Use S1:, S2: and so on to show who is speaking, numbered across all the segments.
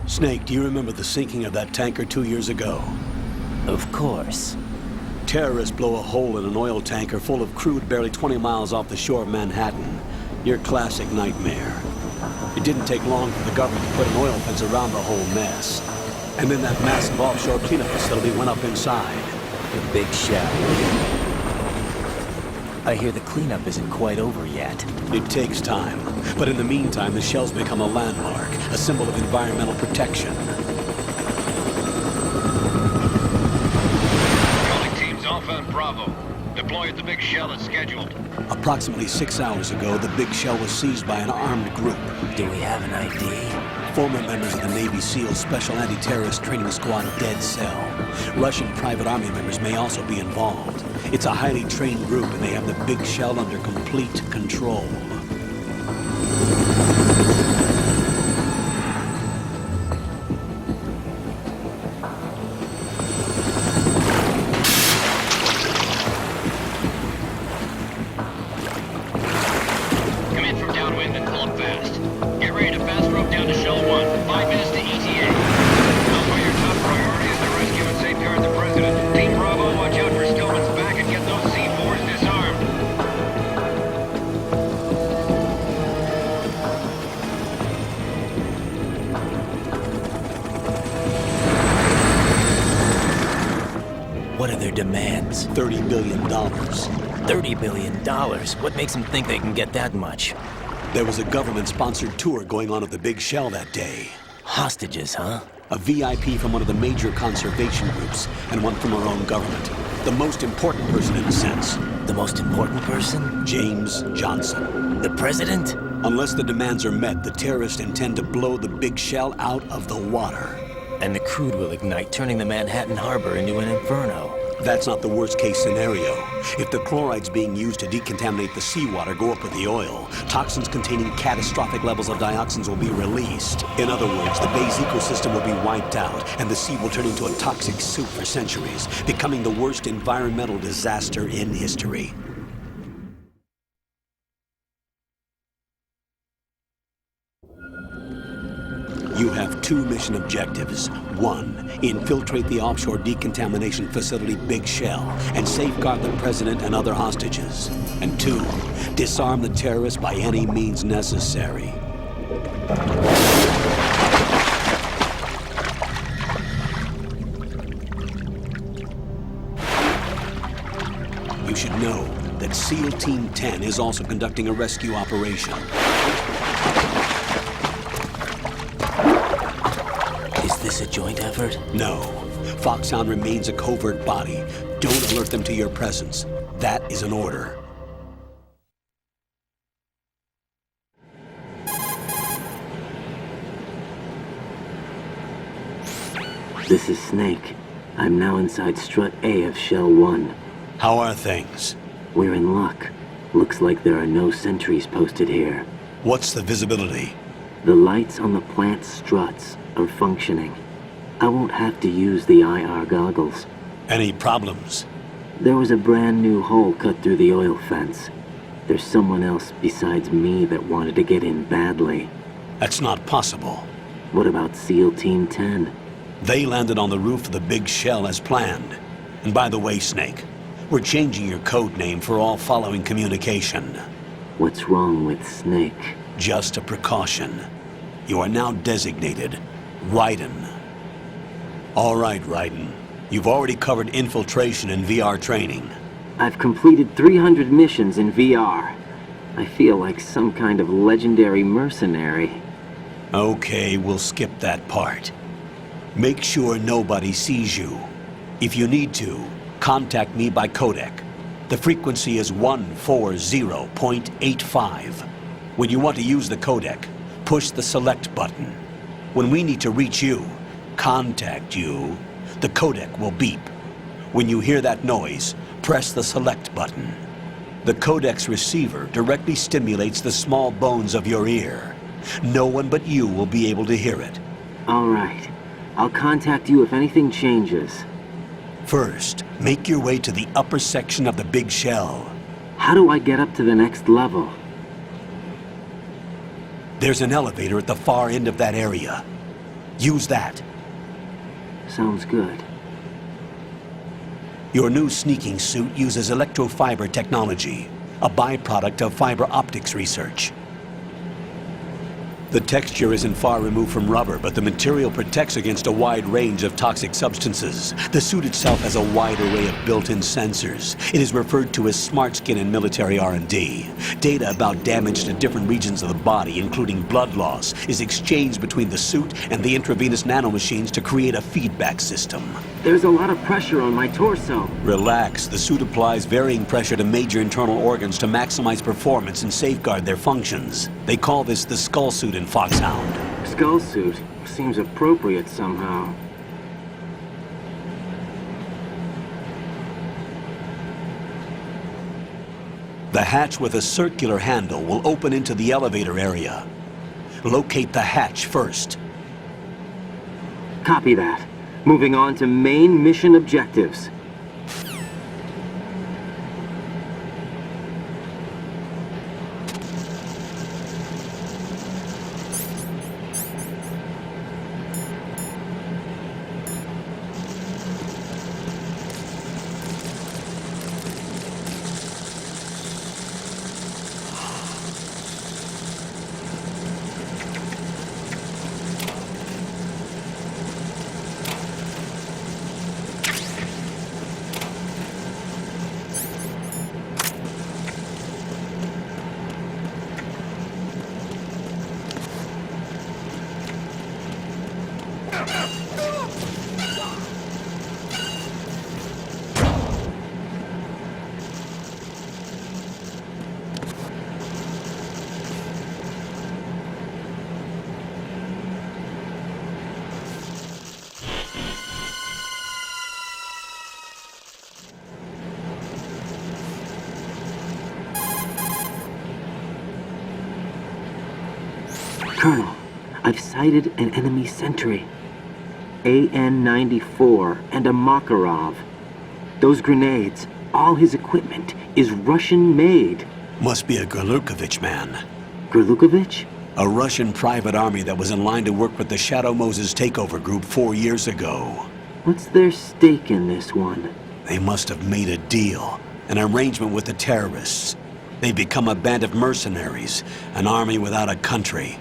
S1: Snake, do you remember the sinking of that tanker 2 years ago?
S2: Of course.
S1: Terrorists blow a hole in an oil tanker full of crude barely 20 miles off the shore of Manhattan. Your classic nightmare. It didn't take long for the government to put an oil fence around the whole mess. And then that massive offshore cleanup facility went up inside.
S2: The big shell. I hear the cleanup isn't quite over yet.
S1: It takes time. But in the meantime, the shell's become a landmark, a symbol of environmental protection.
S3: Controlling teams Alpha and Bravo. Deploy at the big shell as scheduled.
S1: Approximately 6 hours ago, the big shell was seized by an armed group.
S2: Do we have an ID?
S1: Former members of the Navy SEALs Special Anti-Terrorist Training Squad Dead Cell. Russian private army members may also be involved. It's a highly trained group and they have the big shell under complete control.
S3: Come in from downwind and pull up fast. Get ready to fast rope down to Shell 1. 5 minutes to ETA. Alpha, your top priority is to rescue and safeguard the President. Team Bravo, watch out for Stillman's back and get those C4s disarmed.
S2: What are their demands?
S1: $30 billion.
S2: $30 billion? What makes them think they can get that much?
S1: There was a government-sponsored tour going on of the big shell that day.
S2: Hostages, huh?
S1: A VIP from one of the major conservation groups, and one from our own government. The most important person in a sense.
S2: The most important person?
S1: James Johnson.
S2: The President?
S1: Unless the demands are met, the terrorists intend to blow the big shell out of the water.
S2: And the crude will ignite, turning the Manhattan Harbor into an inferno.
S1: That's not the worst-case scenario. If the chlorides being used to decontaminate the seawater go up with the oil, toxins containing catastrophic levels of dioxins will be released. In other words, the bay's ecosystem will be wiped out, and the sea will turn into a toxic soup for centuries, becoming the worst environmental disaster in history. You have 2 mission objectives. 1, infiltrate the offshore decontamination facility Big Shell and safeguard the President and other hostages. And 2, disarm the terrorists by any means necessary. You should know that SEAL Team 10 is also conducting a rescue operation.
S2: Is this a joint effort?
S1: No. Foxhound remains a covert body. Don't alert them to your presence. That is an order.
S4: This is Snake. I'm now inside Strut A of Shell 1.
S1: How are things?
S4: We're in luck. Looks like there are no sentries posted here.
S1: What's the visibility?
S4: The lights on the plant's struts are functioning. I won't have to use the IR goggles.
S1: Any problems?
S4: There was a brand new hole cut through the oil fence. There's someone else besides me that wanted to get in badly.
S1: That's not possible.
S4: What about SEAL Team 10?
S1: They landed on the roof of the Big Shell as planned. And by the way, Snake, we're changing your code name for all following communication.
S4: What's wrong with Snake?
S1: Just a precaution. You are now designated Raiden. All right, Raiden. You've already covered infiltration and VR training.
S4: I've completed 300 missions in VR. I feel like some kind of legendary mercenary.
S1: Okay, we'll skip that part. Make sure nobody sees you. If you need to, contact me by codec. The frequency is 140.85. When you want to use the codec, push the select button. When we need to reach you, contact you, the codec will beep. When you hear that noise, press the select button. The codec's receiver directly stimulates the small bones of your ear. No one but you will be able to hear it.
S4: All right. I'll contact you if anything changes.
S1: First, make your way to the upper section of the Big Shell.
S4: How do I get up to the next level?
S1: There's an elevator at the far end of that area. Use that.
S4: Sounds good.
S1: Your new sneaking suit uses electrofiber technology, a byproduct of fiber optics research. The texture isn't far removed from rubber, but the material protects against a wide range of toxic substances. The suit itself has a wide array of built-in sensors. It is referred to as smart skin in military R&D. Data about damage to different regions of the body, including blood loss, is exchanged between the suit and the intravenous nanomachines to create a feedback system.
S4: There's a lot of pressure on my torso.
S1: Relax. The suit applies varying pressure to major internal organs to maximize performance and safeguard their functions. They call this the skull suit in Foxhound.
S4: Skull suit seems appropriate somehow.
S1: The hatch with a circular handle will open into the elevator area. Locate the hatch first.
S4: Copy that. Moving on to main mission objectives. Colonel, I've sighted an enemy sentry. AN-94 and a Makarov. Those grenades, all his equipment, is Russian-made.
S1: Must be a Gurlukovich man.
S4: Gurlukovich?
S1: A Russian private army that was in line to work with the Shadow Moses takeover group 4 years ago.
S4: What's their stake in this one?
S1: They must have made a deal, an arrangement with the terrorists. They've become a band of mercenaries, an army without a country.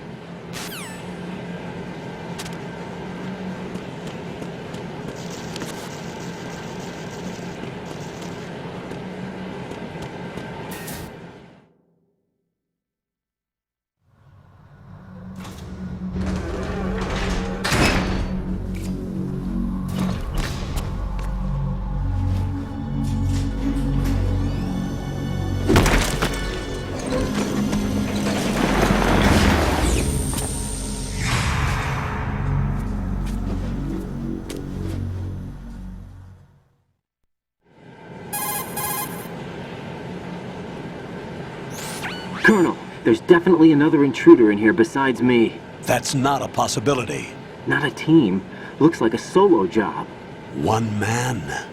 S4: Colonel, there's definitely another intruder in here besides me.
S1: That's not a possibility.
S4: Not a team. Looks like a solo job.
S1: One man.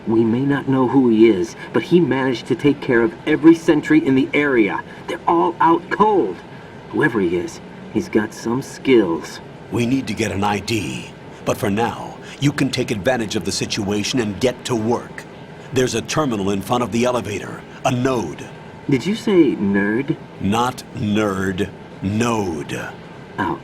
S4: We may not know who he is, but he managed to take care of every sentry in the area. They're all out cold. Whoever he is, he's got some skills.
S1: We need to get an ID. But for now, you can take advantage of the situation and get to work. There's a terminal in front of the elevator, a node.
S4: Did you say nerd?
S1: Not nerd, node.
S4: Oh.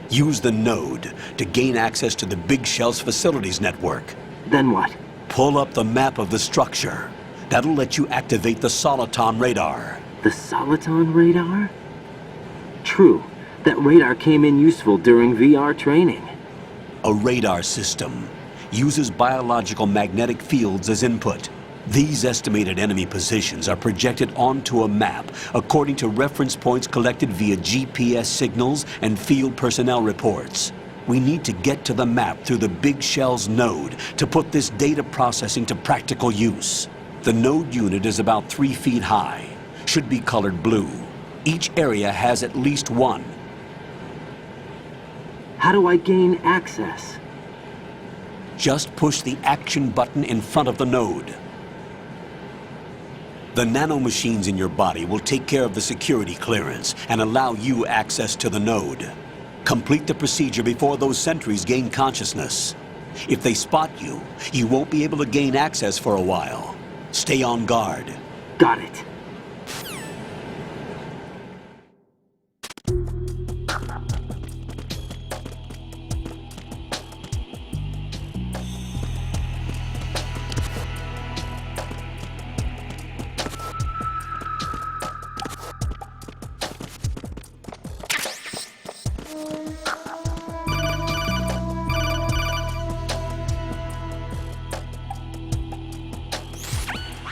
S1: Use the node to gain access to the Big Shell's facilities network.
S4: Then what?
S1: Pull up the map of the structure. That'll let you activate the Soliton radar.
S4: The Soliton radar? True. That radar came in useful during VR training.
S1: A radar system uses biological magnetic fields as input. These estimated enemy positions are projected onto a map according to reference points collected via GPS signals and field personnel reports. We need to get to the map through the Big Shell's node to put this data processing to practical use. The node unit is about 3 feet high, should be colored blue. Each area has at least one.
S4: How do I gain access?
S1: Just push the action button in front of the node. The nanomachines in your body will take care of the security clearance and allow you access to the node. Complete the procedure before those sentries gain consciousness. If they spot you, you won't be able to gain access for a while. Stay on guard.
S4: Got it.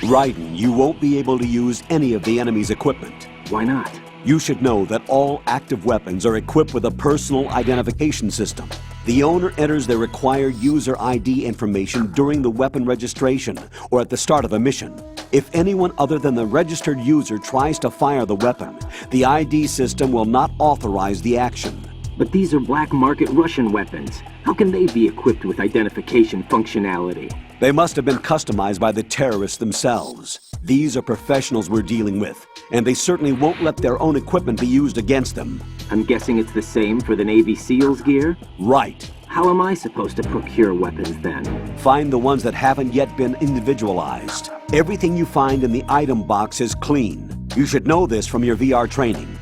S1: Raiden, you won't be able to use any of the enemy's equipment.
S4: Why not?
S1: You should know that all active weapons are equipped with a personal identification system. The owner enters their required user ID information during the weapon registration or at the start of a mission. If anyone other than the registered user tries to fire the weapon, the ID system will not authorize the action.
S4: But these are black market Russian weapons. How can they be equipped with identification functionality?
S1: They must have been customized by the terrorists themselves. These are professionals we're dealing with, and they certainly won't let their own equipment be used against them.
S4: I'm guessing it's the same for the Navy SEALs gear?
S1: Right.
S4: How am I supposed to procure weapons then?
S1: Find the ones that haven't yet been individualized. Everything you find in the item box is clean. You should know this from your VR training.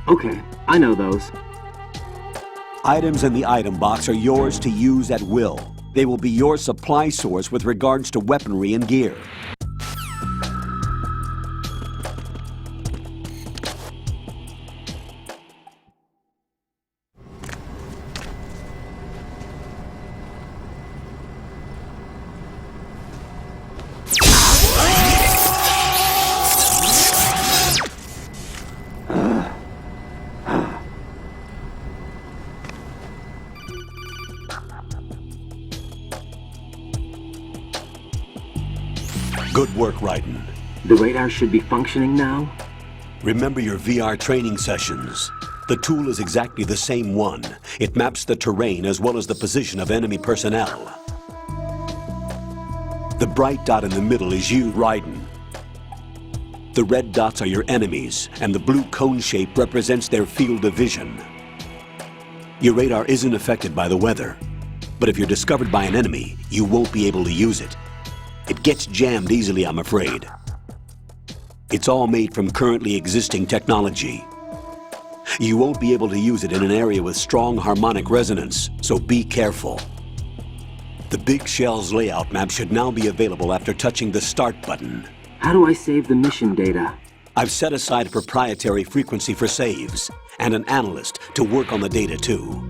S4: Okay, I know those.
S1: Items in the item box are yours to use at will. They will be your supply source with regards to weaponry and gear. Good work, Raiden.
S4: The radar should be functioning now?
S1: Remember your VR training sessions. The tool is exactly the same one. It maps the terrain as well as the position of enemy personnel. The bright dot in the middle is you, Raiden. The red dots are your enemies, and the blue cone shape represents their field of vision. Your radar isn't affected by the weather, but if you're discovered by an enemy, you won't be able to use it. It gets jammed easily, I'm afraid. It's all made from currently existing technology. You won't be able to use it in an area with strong harmonic resonance, so be careful. The Big Shell's layout map should now be available after touching the Start button.
S4: How do I save the mission data?
S1: I've set aside a proprietary frequency for saves, and an analyst to work on the data too.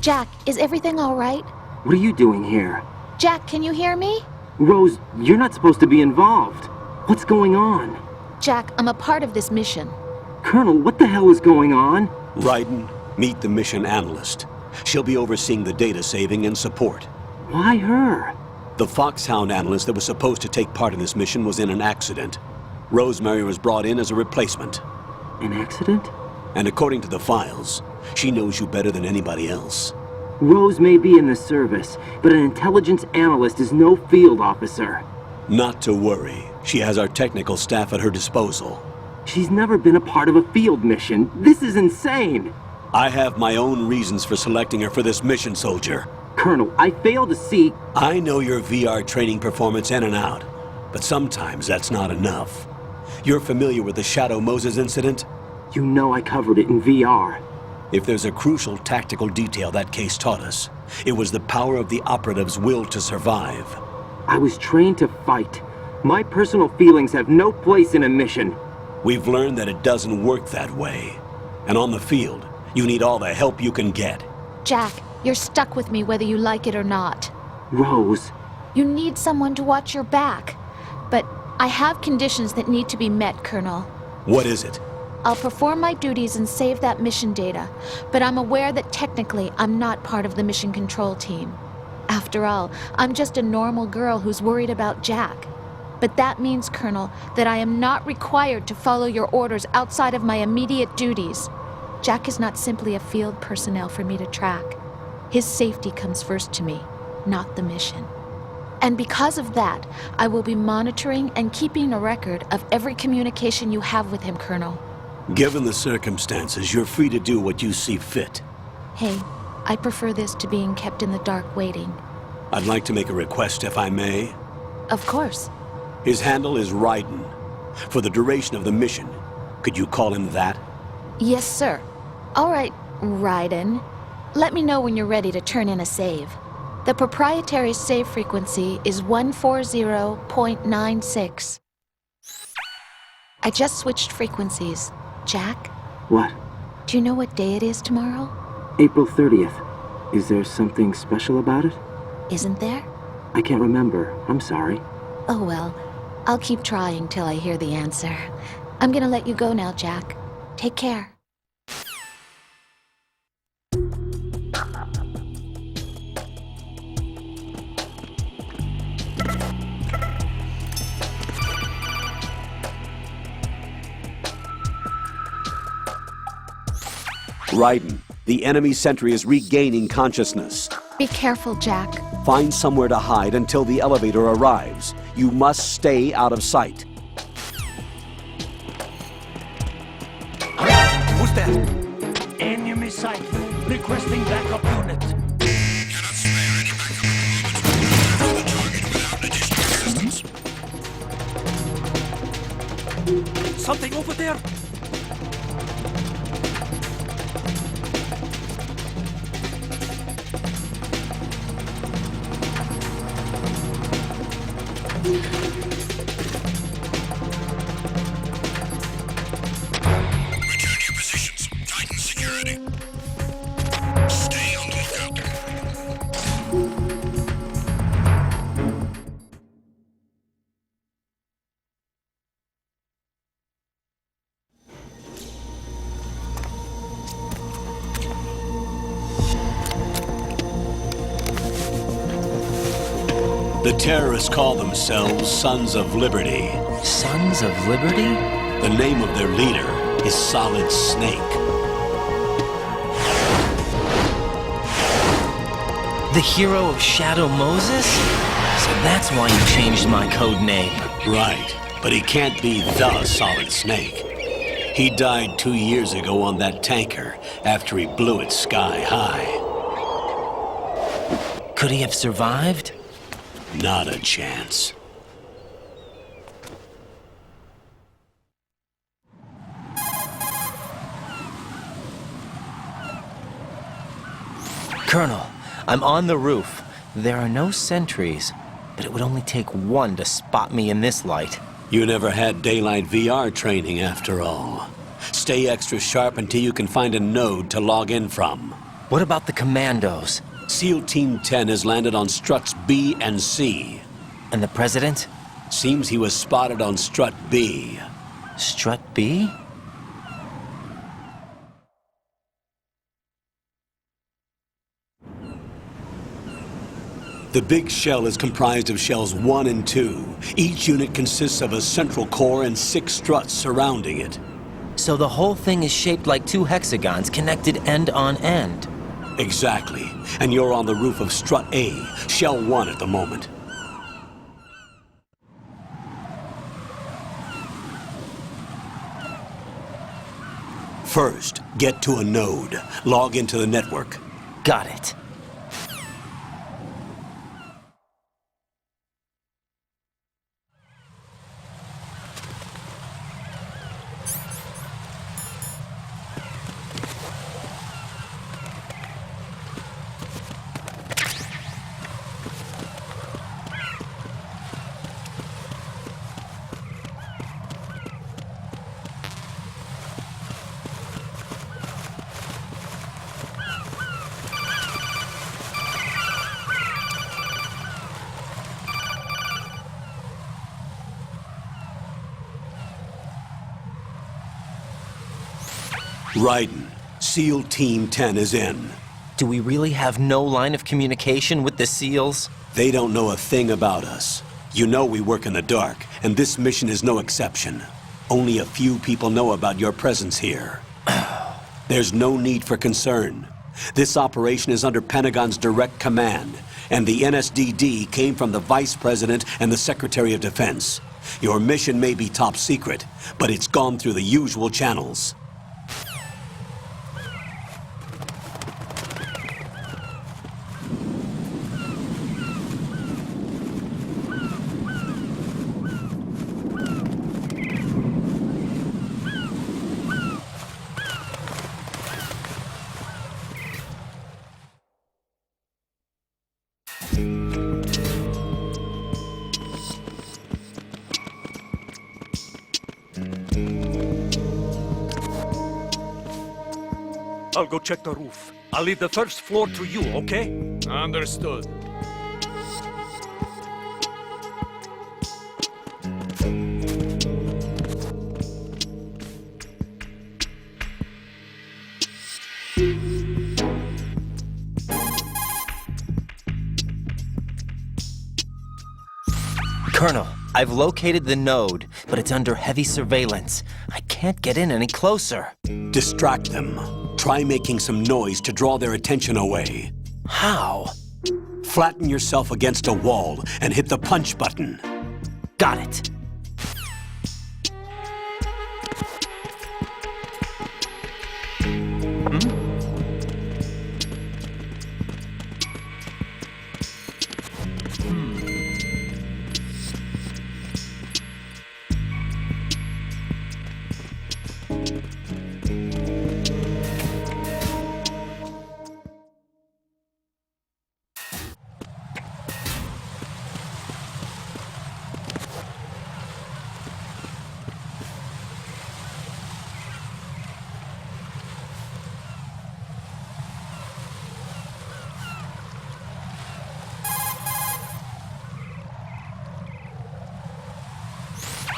S5: Jack, is everything all right?
S4: What are you doing here?
S5: Jack, can you hear me?
S4: Rose, you're not supposed to be involved. What's going on?
S5: Jack, I'm a part of this mission.
S4: Colonel, what the hell is going on?
S1: Raiden, meet the mission analyst. She'll be overseeing the data saving and support.
S4: Why her?
S1: The Foxhound analyst that was supposed to take part in this mission was in an accident. Rosemary was brought in as a replacement.
S4: An accident?
S1: And according to the files, she knows you better than anybody else.
S4: Rose may be in the service, but an intelligence analyst is no field officer.
S1: Not to worry. She has our technical staff at her disposal.
S4: She's never been a part of a field mission. This is insane!
S1: I have my own reasons for selecting her for this mission, soldier.
S4: Colonel, I fail to see...
S1: I know your VR training performance in and out, but sometimes that's not enough. You're familiar with the Shadow Moses incident?
S4: You know I covered it in VR.
S1: If there's a crucial tactical detail that case taught us, it was the power of the operative's will to survive.
S4: I was trained to fight. My personal feelings have no place in a mission.
S1: We've learned that it doesn't work that way. And on the field, you need all the help you can get.
S5: Jack, you're stuck with me whether you like it or not.
S4: Rose.
S5: You need someone to watch your back. But I have conditions that need to be met, Colonel.
S1: What is it?
S5: I'll perform my duties and save that mission data, but I'm aware that technically I'm not part of the mission control team. After all, I'm just a normal girl who's worried about Jack. But that means, Colonel, that I am not required to follow your orders outside of my immediate duties. Jack is not simply a field personnel for me to track. His safety comes first to me, not the mission. And because of that, I will be monitoring and keeping a record of every communication you have with him, Colonel.
S1: Given the circumstances, you're free to do what you see fit.
S5: Hey, I prefer this to being kept in the dark waiting.
S1: I'd like to make a request, if I may.
S5: Of course.
S1: His handle is Raiden. For the duration of the mission, could you call him that?
S5: Yes, sir. All right, Raiden. Let me know when you're ready to turn in a save. The proprietary save frequency is 140.96. I just switched frequencies. Jack,
S4: What?
S5: do you know what day it is tomorrow?
S4: April 30th. Is there something special about it?
S5: Isn't there?
S4: I can't remember. I'm sorry.
S5: Oh well, I'll keep trying till I hear the answer. I'm gonna let you go now, Jack. Take care.
S1: Raiden, the enemy sentry is regaining consciousness.
S5: Be careful, Jack.
S1: Find somewhere to hide until the elevator arrives. You must stay out of sight.
S6: Who's that? Enemy sight. Requesting backup unit.
S7: Cannot spare any backup at the moment. From the target without additional assistance.
S6: Something over there?
S7: Return to your positions. Tighten security. Stay on lookout.
S1: The terrorists call themselves Sons of Liberty.
S2: Sons of Liberty?
S1: The name of their leader is Solid Snake.
S2: The hero of Shadow Moses? So that's why you changed my code name.
S1: Right, but he can't be the Solid Snake. He died 2 years ago on that tanker after he blew it sky high.
S2: Could he have survived?
S1: Not a chance.
S2: Colonel, I'm on the roof. There are no sentries, but it would only take one to spot me in this light.
S1: You never had daylight VR training after all. Stay extra sharp until you can find a node to log in from.
S2: What about the commandos?
S1: SEAL Team 10 has landed on struts B and C.
S2: And the president?
S1: Seems he was spotted on strut B.
S2: Strut B?
S1: The big shell is comprised of shells 1 and 2. Each unit consists of a central core and 6 struts surrounding it.
S2: So the whole thing is shaped like 2 hexagons connected end on end.
S1: Exactly. And you're on the roof of strut A, shell 1 at the moment. First, get to a node. Log into the network.
S2: Got it.
S1: Raiden, SEAL Team 10 is in.
S2: Do we really have no line of communication with the SEALs?
S1: They don't know a thing about us. You know we work in the dark, and this mission is no exception. Only a few people know about your presence here. There's no need for concern. This operation is under Pentagon's direct command, and the NSDD came from the Vice President and the Secretary of Defense. Your mission may be top secret, but it's gone through the usual channels.
S6: I'll go check the roof. I'll leave the first floor to you, okay?
S8: Understood.
S2: Colonel, I've located the node, but it's under heavy surveillance. I can't get in any closer.
S1: Distract them. Try making some noise to draw their attention away.
S2: How?
S1: Flatten yourself against a wall and hit the punch button.
S2: Got it.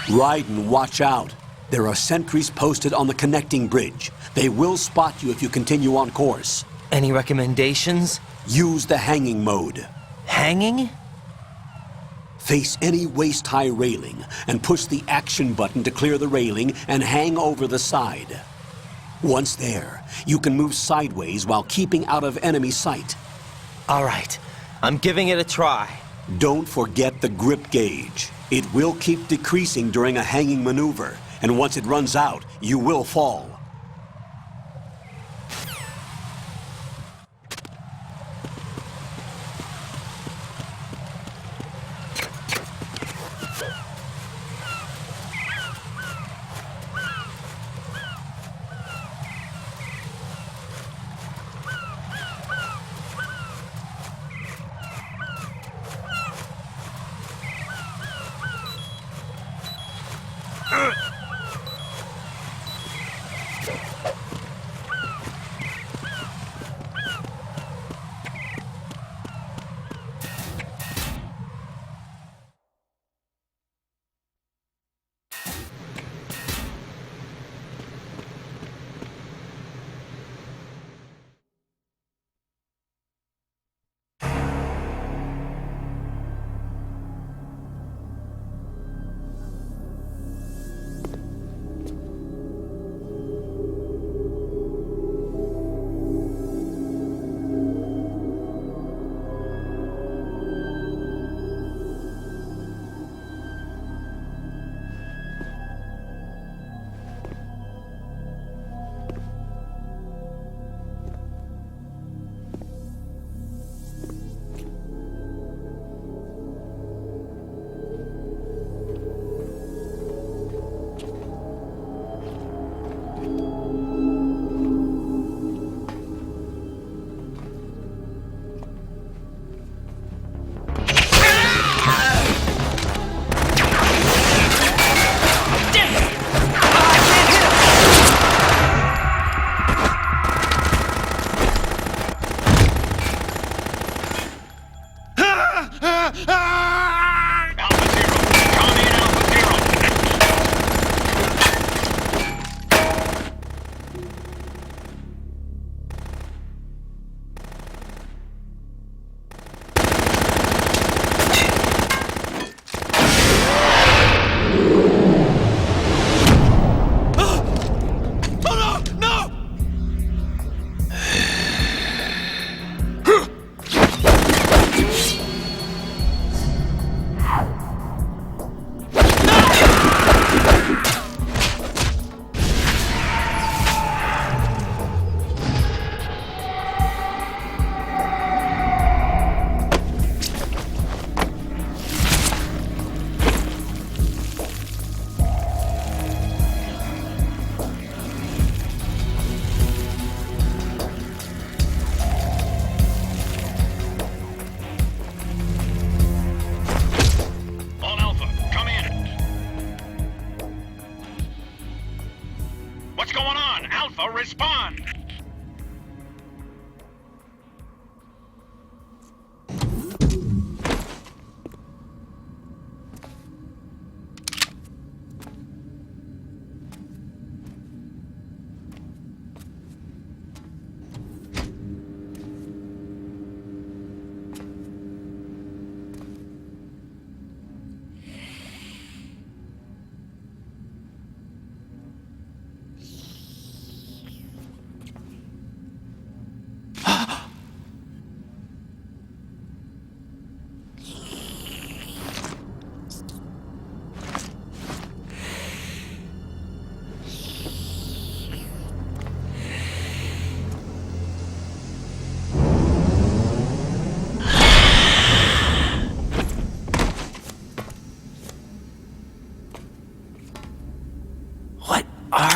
S1: Raiden, watch out. There are sentries posted on the connecting bridge. They will spot you if you continue on course.
S2: Any recommendations?
S1: Use the hanging mode.
S2: Hanging?
S1: Face any waist-high railing and push the action button to clear the railing and hang over the side. Once there, you can move sideways while keeping out of enemy sight.
S2: All right, I'm giving it a try.
S1: Don't forget the grip gauge. It will keep decreasing during a hanging maneuver, and once it runs out, you will fall.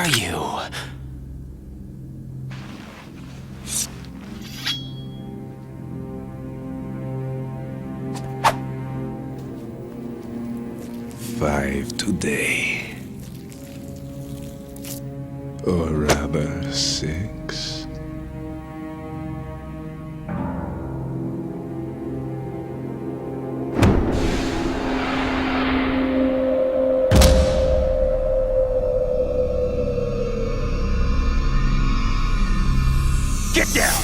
S2: are you?
S8: Five today. Or rather, 6.
S6: Get down!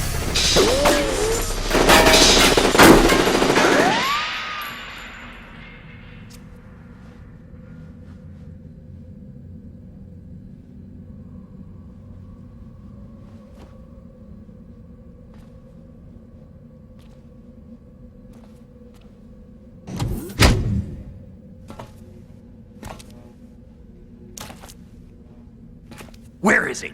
S6: Where is he?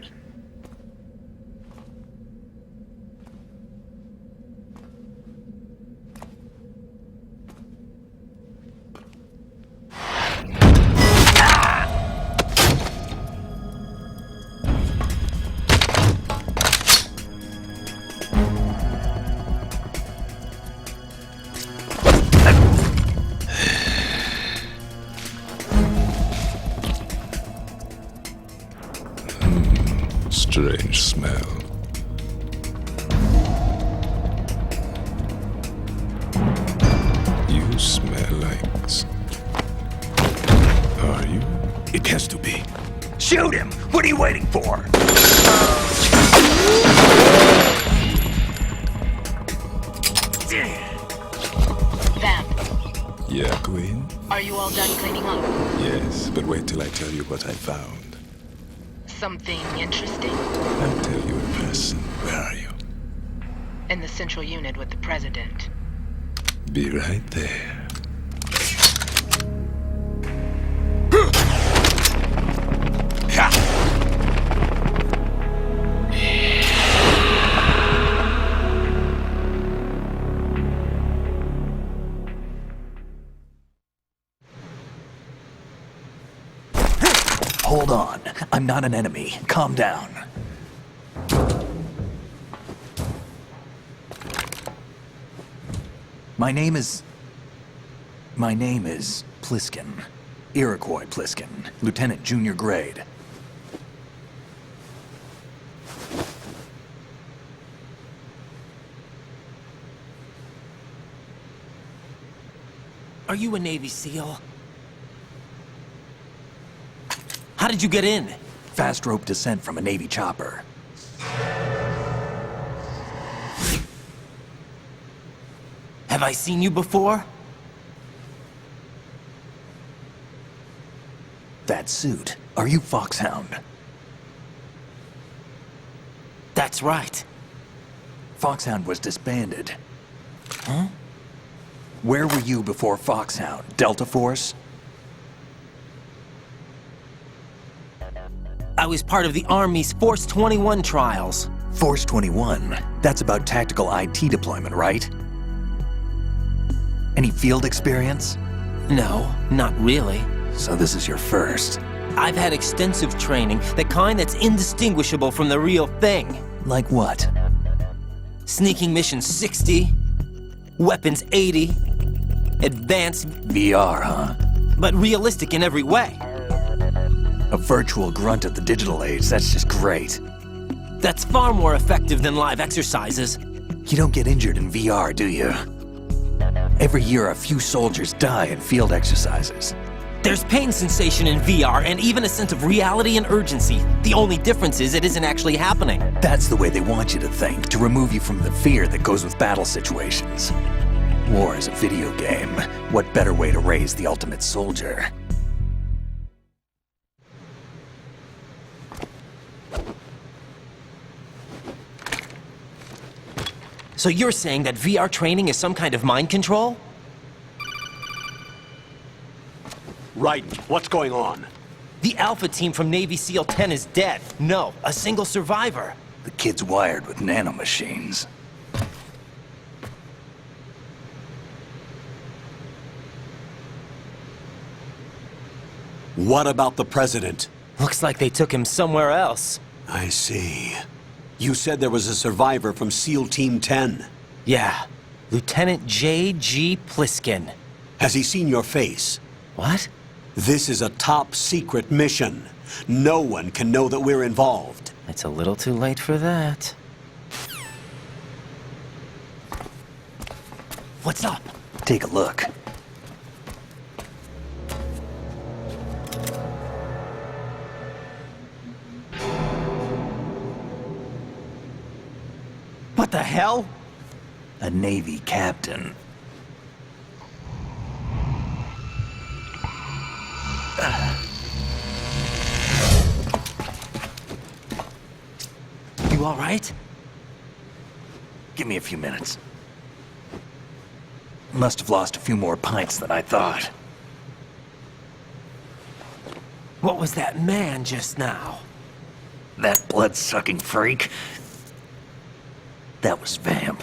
S8: Strange smell. You smell like... Are you?
S6: It has to be. Shoot him! What are you waiting for?
S9: Vamp,
S8: Yeah, Queen?
S9: are you all done cleaning up?
S8: Yes, but wait till I tell you what I found.
S9: Something interesting?
S8: I'll tell you in person. Where are you?
S9: In the central unit with the president.
S8: Be right there.
S6: Hold on. I'm not an enemy. Calm down. My name is Pliskin. Iroquois Pliskin. Lieutenant Junior Grade.
S2: Are you a Navy SEAL? How did you get in?
S6: Fast rope descent from a Navy chopper.
S2: Have I seen you before?
S6: That suit. Are you Foxhound?
S2: That's right.
S6: Foxhound was disbanded. Huh? Where were you before Foxhound? Delta Force?
S2: I was part of the Army's Force 21 trials.
S6: Force 21? That's about tactical IT deployment, right? Any field experience?
S2: No, not really.
S6: So this is your first.
S2: I've had extensive training, the kind that's indistinguishable from the real thing.
S6: Like what?
S2: Sneaking mission 60, weapons 80, advanced,
S6: VR, huh?
S2: but realistic in every way.
S6: A virtual grunt of the digital age, that's just great.
S2: That's far more effective than live exercises.
S6: You don't get injured in VR, do you? Every year a few soldiers die in field exercises.
S2: There's pain sensation in VR and even a sense of reality and urgency. The only difference is it isn't actually happening.
S6: That's the way they want you to think, to remove you from the fear that goes with battle situations. War is a video game. What better way to raise the ultimate soldier?
S2: So you're saying that VR training is some kind of mind control?
S1: Right. What's going on?
S2: The Alpha team from Navy SEAL 10 is dead. No, a single survivor.
S6: The kid's wired with nanomachines.
S1: What about the president?
S2: Looks like they took him somewhere else.
S1: I see. You said there was a survivor from SEAL Team 10.
S2: Yeah. Lieutenant J.G. Pliskin.
S1: Has he seen your face?
S2: What?
S1: This is a top-secret mission. No one can know that we're involved.
S2: It's a little too late for that. What's up?
S6: Take a look.
S2: What the hell?
S6: A Navy captain.
S2: You all right?
S6: Give me a few minutes. Must have lost a few more pints than I thought.
S2: What was that man just now?
S6: That blood-sucking freak? That was Vamp.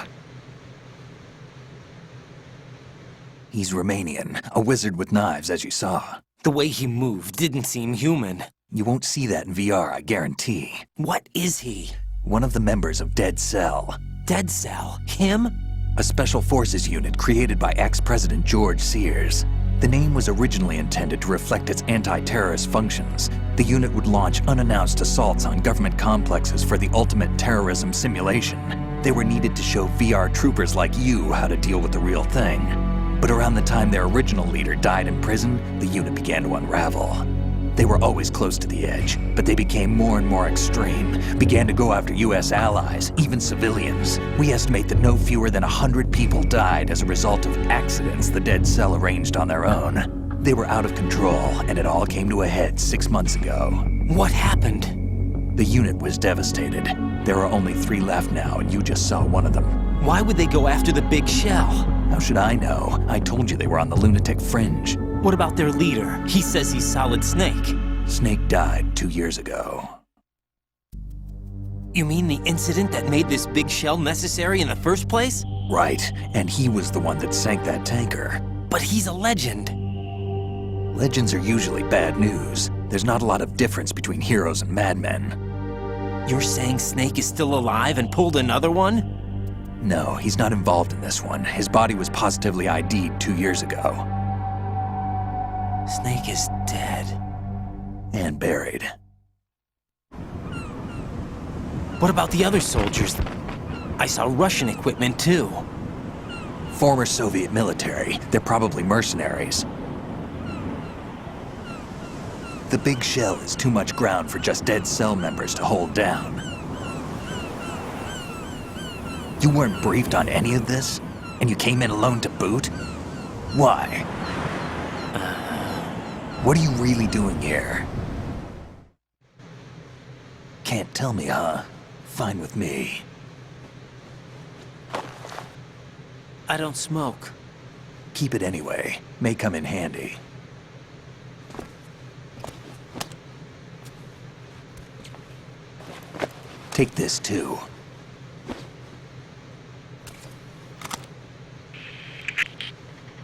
S6: He's Romanian, a wizard with knives, as you saw.
S2: The way he moved didn't seem human.
S6: You won't see that in VR, I guarantee.
S2: What is he?
S6: One of the members of Dead Cell.
S2: Dead Cell? Him?
S6: A special forces unit created by ex-President George Sears. The name was originally intended to reflect its anti-terrorist functions. The unit would launch unannounced assaults on government complexes for the ultimate terrorism simulation. They were needed to show VR troopers like you how to deal with the real thing. But around the time their original leader died in prison, the unit began to unravel. They were always close to the edge, but they became more and more extreme, began to go after US allies, even civilians. We estimate that no fewer than 100 people died as a result of accidents the Dead Cell arranged on their own. They were out of control, and it all came to a head 6 months ago.
S2: What happened?
S6: The unit was devastated. There are only 3 left now, and you just saw one of them.
S2: Why would they go after the big shell?
S6: How should I know? I told you they were on the lunatic fringe.
S2: What about their leader? He says he's Solid Snake.
S6: Snake died 2 years ago.
S2: You mean the incident that made this big shell necessary in the first place?
S6: Right, and he was the one that sank that tanker.
S2: But he's a legend.
S6: Legends are usually bad news. There's not a lot of difference between heroes and madmen.
S2: You're saying Snake is still alive and pulled another one?
S6: No, he's not involved in this one. His body was positively ID'd 2 years ago.
S2: Snake is dead.
S6: And buried.
S2: What about the other soldiers? I saw Russian equipment too.
S6: Former Soviet military. They're probably mercenaries. The big shell is too much ground for just Dead Cell members to hold down. You weren't briefed on any of this? And you came in alone to boot? Why? What are you really doing here? Can't tell me, huh? Fine with me.
S2: I don't smoke.
S6: Keep it anyway. May come in handy. Take this too.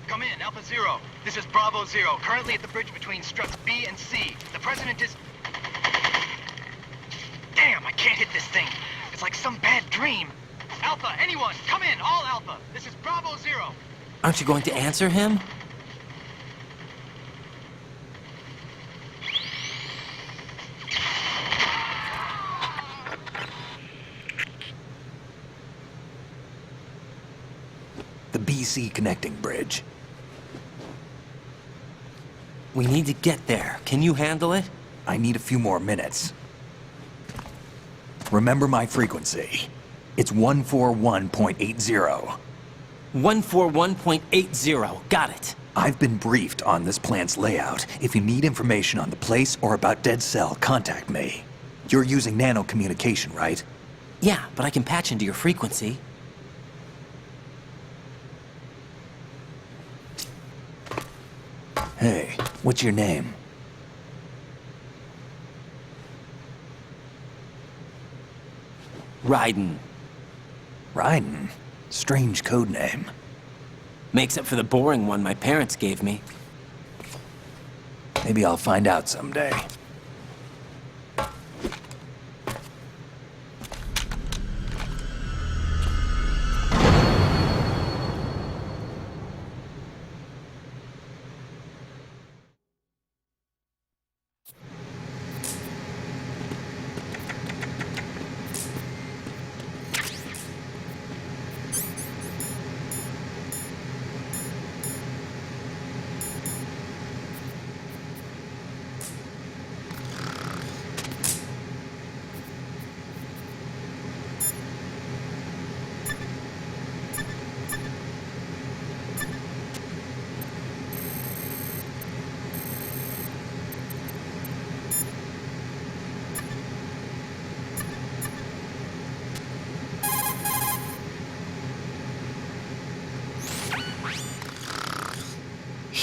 S3: Come in, Alpha Zero. This is Bravo Zero, currently at the bridge between struts B and C. The President is... Damn, I can't hit this thing. It's like some bad dream. Alpha, anyone, come in, all Alpha. This is Bravo Zero.
S2: Aren't you going to answer him?
S6: The BC connecting bridge.
S2: We need to get there. Can you handle it?
S6: I need a few more minutes. Remember my frequency. It's 141.80.
S2: 141.80. Got it.
S6: I've been briefed on this plant's layout. If you need information on the place or about Dead Cell, contact me. You're using nano communication, right?
S2: Yeah, but I can patch into your frequency.
S6: Hey, what's your name?
S2: Raiden.
S6: Raiden? Strange code name.
S2: Makes up for the boring one my parents gave me.
S6: Maybe I'll find out someday.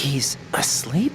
S2: He's asleep?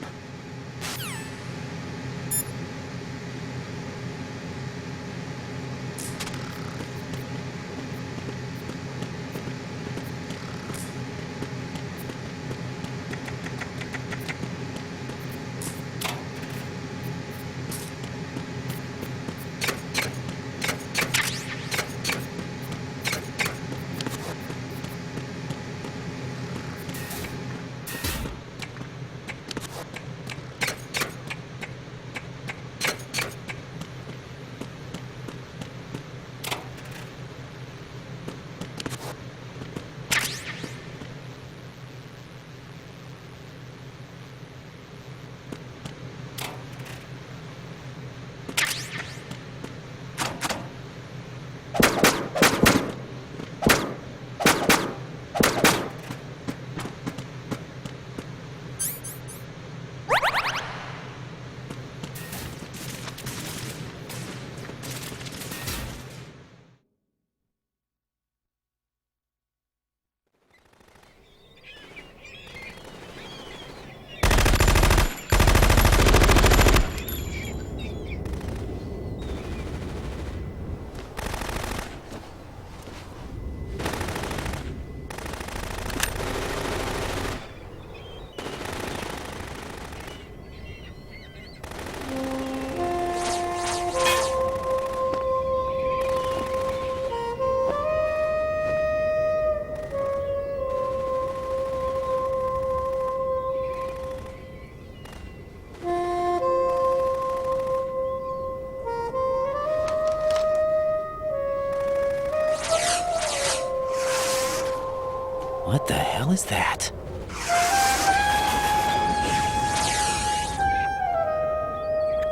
S2: What the hell is that?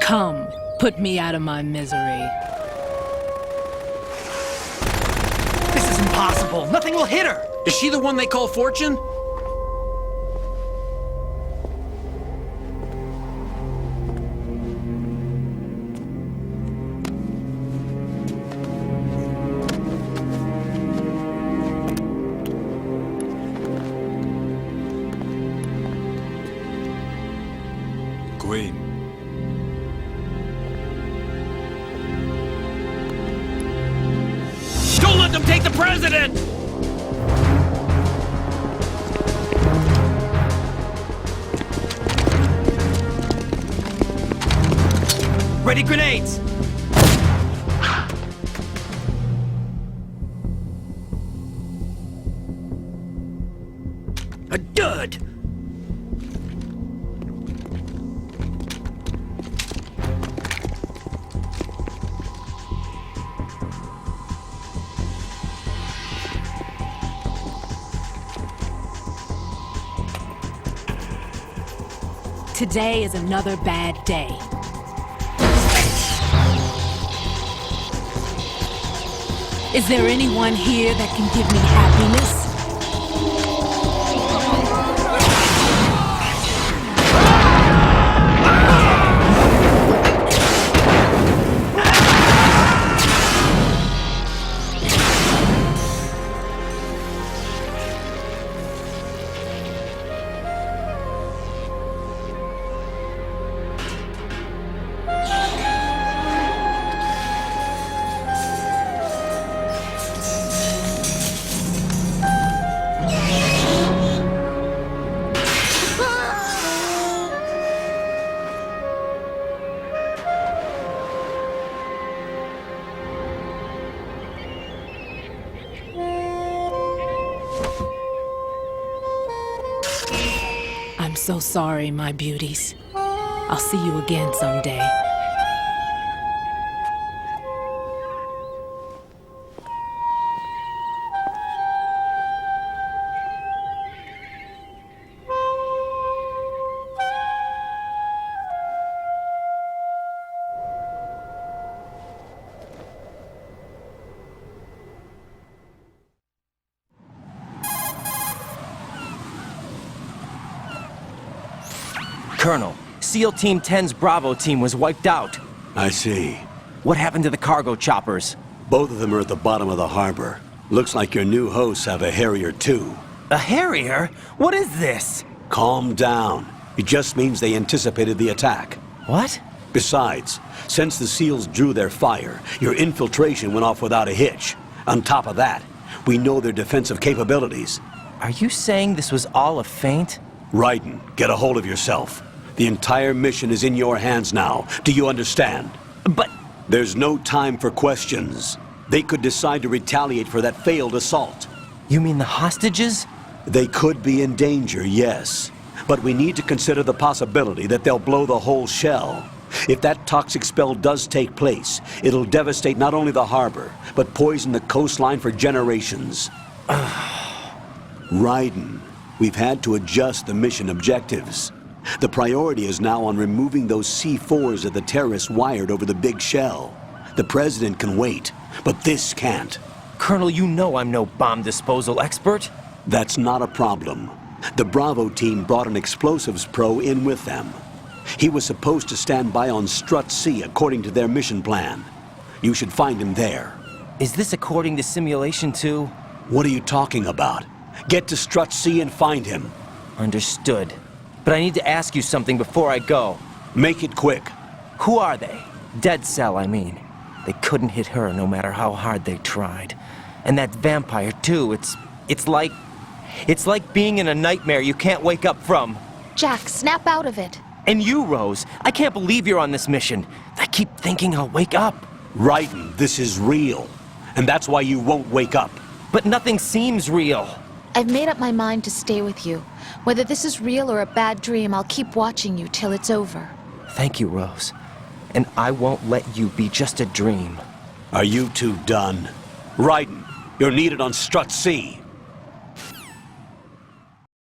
S10: Come, put me out of my misery.
S11: This is impossible. Nothing will hit her. Is she the one they call Fortune?
S8: Queen.
S11: Don't let them take the president! Ready grenades! A dud!
S10: Today is another bad day. Is there anyone here that can give me happiness? I'm so sorry, my beauties. I'll see you again someday.
S2: Colonel, SEAL Team 10's Bravo team was wiped out.
S1: I see.
S2: What happened to the cargo choppers?
S1: Both of them are at the bottom of the harbor. Looks like your new hosts have a Harrier too.
S2: A Harrier? What is this?
S1: Calm down. It just means they anticipated the attack.
S2: What?
S1: Besides, since the SEALs drew their fire, your infiltration went off without a hitch. On top of that, we know their defensive capabilities.
S2: Are you saying this was all a feint?
S1: Raiden, get a hold of yourself. The entire mission is in your hands now. Do you understand?
S2: But...
S1: There's no time for questions. They could decide to retaliate for that failed assault.
S2: You mean the hostages?
S1: They could be in danger, yes. But we need to consider the possibility that they'll blow the whole shell. If that toxic spell does take place, it'll devastate not only the harbor, but poison the coastline for generations. Raiden, we've had to adjust the mission objectives. The priority is now on removing those C4s that the terrorists wired over the big shell. The President can wait, but this can't.
S2: Colonel, you know I'm no bomb disposal expert.
S1: That's not a problem. The Bravo team brought an explosives pro in with them. He was supposed to stand by on Strut C according to their mission plan. You should find him there.
S2: Is this according to Simulation 2?
S1: What are you talking about? Get to Strut C and find him.
S2: Understood. But I need to ask you something before I go.
S1: Make it quick.
S2: Who are they? Dead Cell, I mean. They couldn't hit her no matter how hard they tried. And that vampire, too, it's like being in a nightmare you can't wake up from.
S5: Jack, snap out of it.
S2: And you, Rose, I can't believe you're on this mission. I keep thinking I'll wake up.
S1: Raiden, this is real. And that's why you won't wake up.
S2: But nothing seems real.
S5: I've made up my mind to stay with you. Whether this is real or a bad dream, I'll keep watching you till it's over.
S2: Thank you, Rose. And I won't let you be just a dream.
S1: Are you two done? Raiden, you're needed on Strut C.